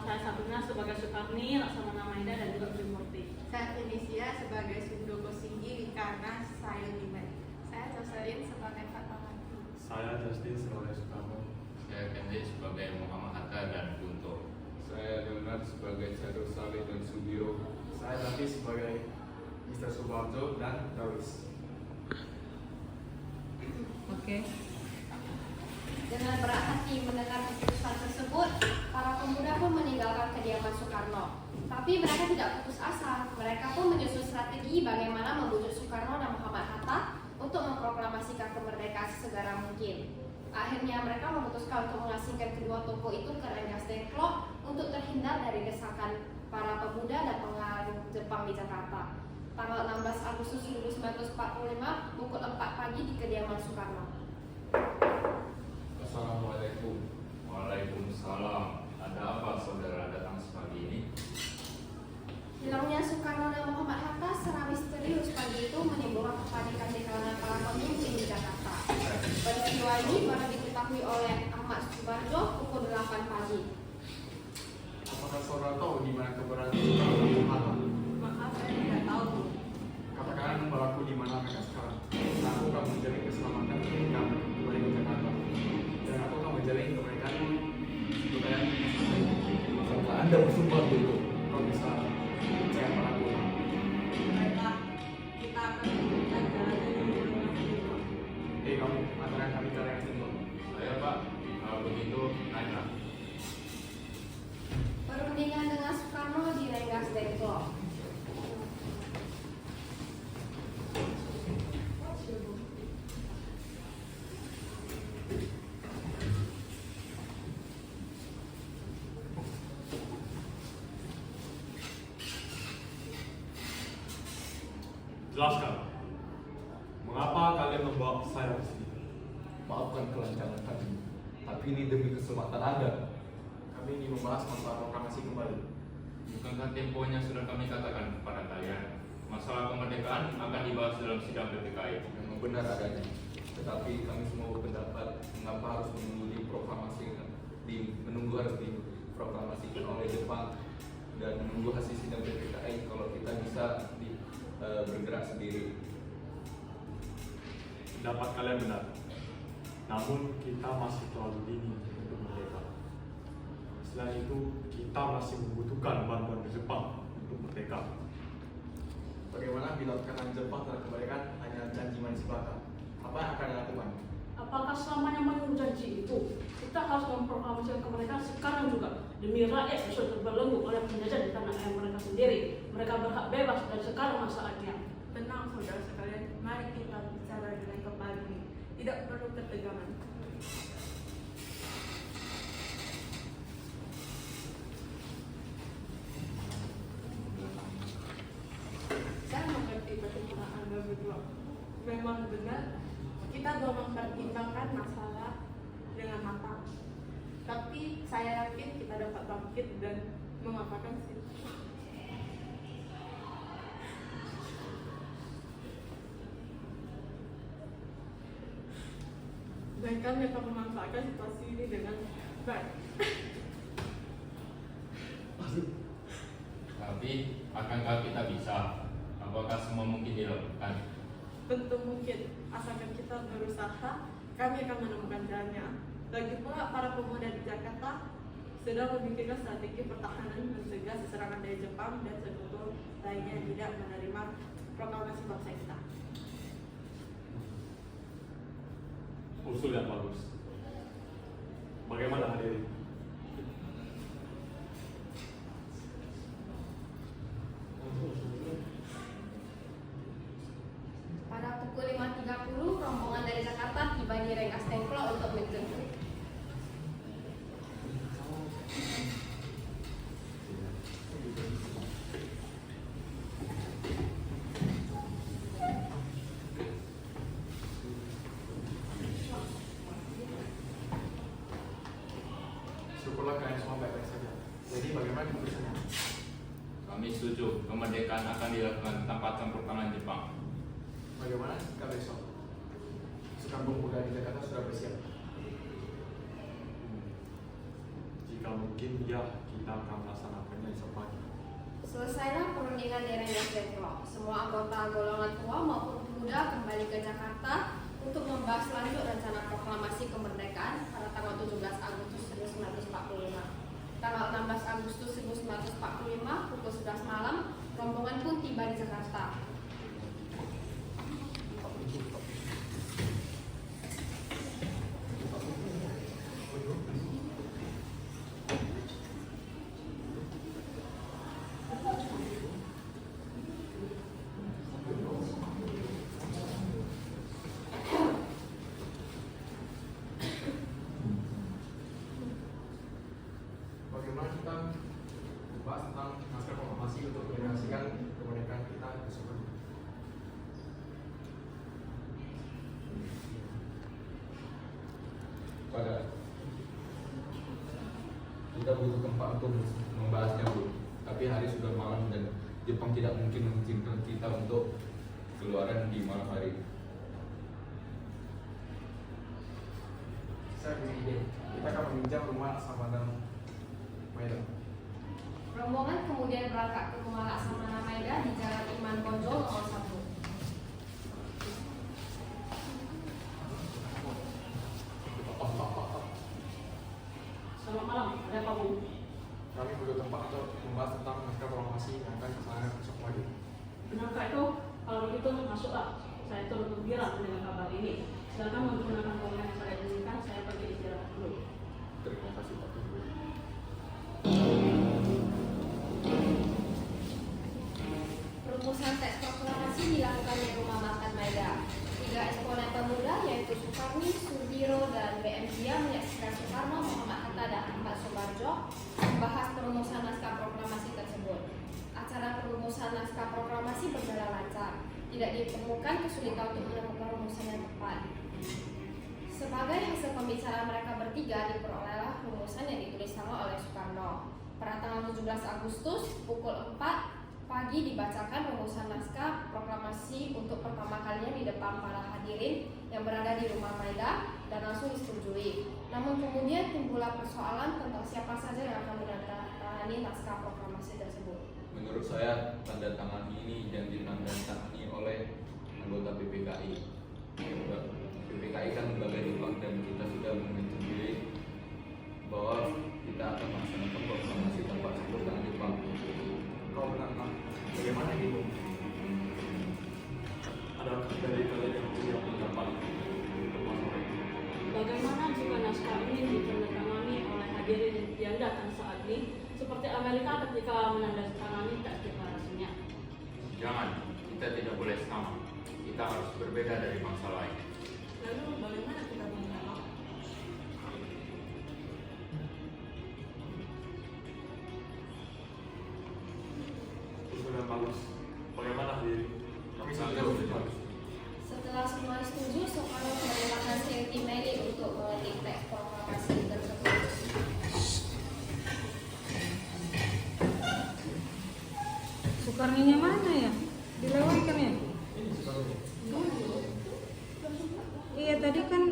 saya satunya sebagai Sukarni, Laksamana Maida, dan juga Trimurti. Saya Inisia sebagai Sundoko Singgi karena saya Liman. Saya Jocelyn sebagai Fatmawati. Saya Justin sebagai Sukarno. Saya Kendi sebagai Muhammad Hatta dan Guntur. Saya Leonard sebagai Chandra Saleh dan Subiro. Saya Davi sebagai Mr. Subarjo dan Dawis. Oke. Dengan berat hati mendengar keputusan tersebut, para pemuda pun meninggalkan kediaman Soekarno. Tapi mereka tidak putus asa. Mereka pun menyusun strategi bagaimana membujuk Soekarno dan Muhammad Hatta untuk memproklamasikan kemerdekaan sesegera mungkin. Akhirnya mereka memutuskan untuk mengasingkan kedua tokoh itu ke Rengas Dengklok untuk terhindar dari desakan para pemuda dan pengaruh Jepang di Jakarta. Tanggal 16 Agustus 1945 pukul 4 pagi di kediaman Soekarno. Assalamualaikum. Waalaikumsalam. Ada apa saudara datang sepagi ini? Hilangnya Soekarno dan Muhammad Hatta secara misterius pagi itu menimbulkan kepanikan di kalangan para pemimpin di Jakarta. Peristiwa ini baru diketahui oleh Ahmad Subarjo pukul 8 pagi. Apakah saudara tahu di mana keberadaan Soekarno dan Hatta? Maaf, saya tidak tahu. Katakan kepadaku di mana mereka sekarang. Dan aku akan menjamin keselamatan mereka kembali ke Jakarta. Dan aku akan menjamin kemerdekaan budaya Karena Anda bersumpah dulu. kau bisa percaya padaku. Baiklah, kita akan memberikan jalannya di rumah itu. Kamu antarkan kami ke Rengas Dengklok. Saya Pak, kalau begitu naiklah. Perundingan dengan Soekarno di Rengas Dengklok. Jelaskan, mengapa kalian membawa saya ke sini? Maafkan kelancangan kami, tapi ini demi keselamatan Anda. Kami ingin membahas masalah proklamasi kembali. Bukankah temponya sudah kami katakan kepada kalian? Masalah kemerdekaan akan dibahas dalam sidang PPKI. Memang benar adanya. Tetapi kami semua berpendapat mengapa harus menunggu harus diproklamasikan oleh Jepang dan menunggu hasil sidang PPKI kalau kita bisa bergerak sendiri. Pendapat kalian benar. Namun kita masih terlalu dini untuk merdeka. Selain itu, kita masih membutuhkan bantuan dari Jepang untuk merdeka. Bagaimana bila tekanan Jepang terhadap kemerdekaan hanya janji manis belaka? Apa yang akan dilakukan? Apakah selamanya menunggu janji itu? Kita harus memproklamasikan kemerdekaan sekarang juga demi rakyat yang sudah terbelenggu oleh penjajah di tanah air mereka sendiri. Mereka berhak bebas dan sekarang saatnya. Tenang saudara sekalian, mari kita bicara dengan kembali. Tidak perlu ketegangan. Saya mengerti pertimbangan Anda berdua. Memang benar, kita belum mempertimbangkan masalah dengan matang. Tapi saya yakin kita dapat bangkit dan mengapakan situasi. Dan kami akan memanfaatkan situasi ini dengan baik. Tapi, akankah kita bisa? Apakah semua mungkin dilakukan? Tentu mungkin, asalkan kita berusaha, kami akan menemukan jalannya. Lagi pula para pemuda di Jakarta sedang memikirkan strategi pertahanan mencegah serangan dari Jepang dan sekutu lainnya tidak menerima proklamasi bangsa kita. Usul yang bagus. Bagaimana hadirin? Pada pukul 5.30, rombongan dari Jakarta tiba di Rengas Dengklok untuk menjemput. Syukurlah kalian semua baik-baik saja. Jadi bagaimana keputusannya? Kami setuju, kemerdekaan akan dilakukan tanpa campur tangan Jepang. Bagaimana jika besok sekampung pemuda di Jakarta sudah bersiap? Jika mungkin ya kita akan melaksanakannya esok pagi. Selesailah perundingan di Rengas Dengklok. Semua anggota golongan tua maupun pemuda kembali ke Jakarta untuk membahas lanjut rencana proklamasi kemerdekaan pada tanggal 17 Agustus 1945. Tanggal 16 Agustus 1945 pukul 11 malam, rombongan pun tiba di Jakarta. Bagaimana kita membahas tentang naskah proklamasi untuk mendeklarasikan kemerdekaan kita ke Soekarno? Kita butuh tempat untuk membahasnya, Bu. Tapi hari sudah malam dan Jepang tidak mungkin mengizinkan kita untuk keluaran di malam hari. Saya punya ide. Kita akan meminjam rumah Laksamana Maeda. Rombongan kemudian berangkat ke rumah Laksamana Maeda di Jalan Iman Bonjol nomor 1. Selamat malam, ada apa Bu? Kami butuh tempat untuk membahas tentang naskah proklamasi yang akan dilaksanakan besok pagi. Benarkah itu? Kalau begitu masuklah. Saya turut gembira mendengar kabar ini. Silakan menggunakan ruang yang saya izinkan. Saya pergi istirahat dulu. Terima kasih, Pak Tunggu. Perumusan teks proklamasi dilakukan di rumah makan Maeda. 3 eksponen pemuda yaitu Soekarni, Sudiro, dan BM Zia menyaksikan Soekarno, Muhammad Hatta, dan Ahmad Soebarjo membahas perumusan naskah proklamasi tersebut. Acara perumusan naskah proklamasi berjalan lancar. Tidak ditemukan kesulitan untuk menemukan rumusan yang tepat. Sebagai hasil pembicaraan mereka bertiga, diperolehlah rumusan yang ditulis sama oleh Soekarno. Pada tanggal 17 Agustus pukul 4 pagi dibacakan rumusan naskah proklamasi untuk pertama kalinya di depan para hadirin yang berada di rumah Maeda dan langsung disetujui. Namun kemudian timbullah persoalan tentang siapa saja yang akan menandatangani naskah proklamasi tersebut. Menurut saya, tanda tangan ini yang ditandatangani oleh anggota PPKI. PPKI kan lembaga Jepang dan kita sudah menyetujui bahwa kita akan melaksanakan proklamasi tanpa campur tangan Jepang. Kau benar, Pak. Bagaimana ini, Bu? Adakah dari kalian yang punya pendapat untuk masalah ini? Bagaimana jika naskah ini ditandatangani oleh hadirin yang datang saat ini, seperti Amerika ketika menandatangani teks deklarasinya? Jangan, kita tidak boleh sama. Kita harus berbeda dari bangsa lain. Lalu bagaimana kita mengenal? Usulan bagus. Bagaimana diri? Kami setuju. Setelah semua setuju, Soekarno memerintahkan Sri Meli untuk mengetik teks proklamasi tersebut. Soekarninya mana ya? Dilewatkan ya? Iya tadi kan